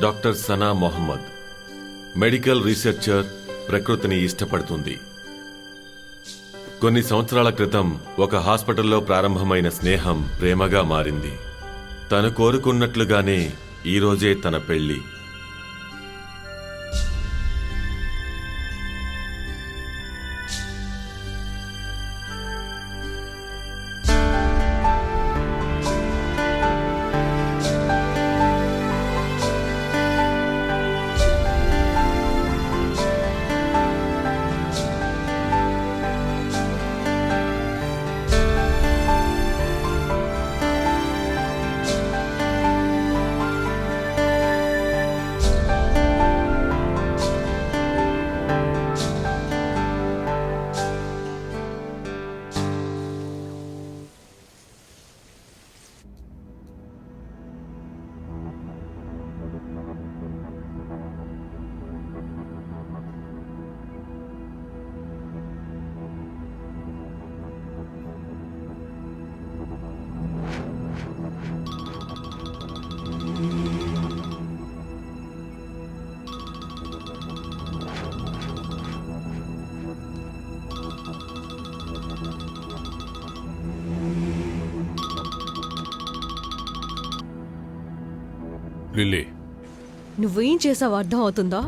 Doctor Sana Mohammed medical researcher. ప్రకృతిని ఇష్టపడుతుంది. కొన్ని సంవత్సరాల క్రితం ఒక హాస్పిటల్లో ప్రారంభమైన స్నేహం ప్రేమగా మారింది. తను కోరుకున్నట్లుగానే ఈరోజే తన పెళ్లి. లిల్లీ, నువ్వేం చేసావు అర్థం అవుతుందా?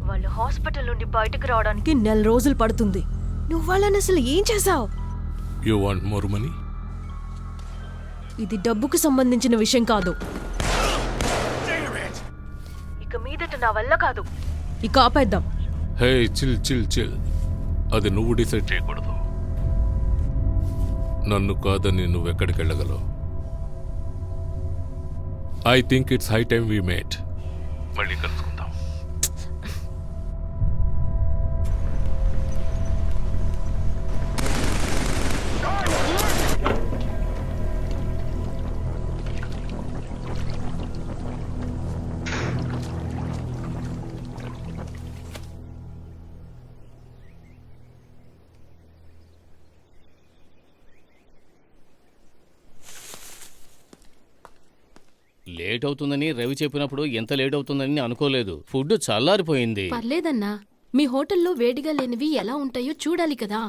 వాళ్ళు హాస్పిటల్ నుండి బయటకు రావడానికి 1 నెల రోజులు పడుతుంది. నువ్వు వాళ్ళని అసలు ఏం చేసావు? You want more money? ఇది డబ్బుకు సంబంధించిన విషయం కాదు. ఇక మీదట నా వల్ల కాదు. ఇక ఆపేద్దాం. హే, చిల్ చిల్ చిల్. అది నువ్వు డిసైడ్ చేయకూడదు. నన్ను కాదని నువ్వెక్కడికి వెళ్ళగలవు? I think it's high time we met. మళ్ళీ కలుసుకుందాం. లేట్ అవుతుందని రవి చెప్పినప్పుడు ఎంత లేట్ అవుతుందని అనుకోలేదు. ఫుడ్ చల్లారిపోయింది. పర్లేదన్నా, మీ హోటల్లో వేడిగా లేనివి ఎలా ఉంటాయో చూడాలి కదా.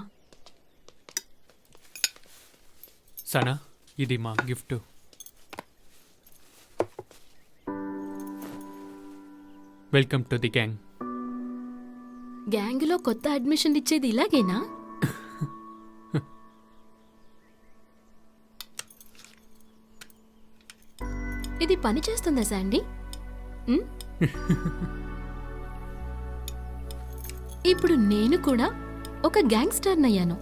సనా, ఇది మా gift. Welcome to the gang. గ్యాంగ్లో కొత్త అడ్మిషన్ ఇచ్చేది ఇలాగేనా? ఇది పని చేస్తుందా శాండీ? ఇప్పుడు నేను కూడా ఒక గ్యాంగ్స్టర్ అయ్యాను.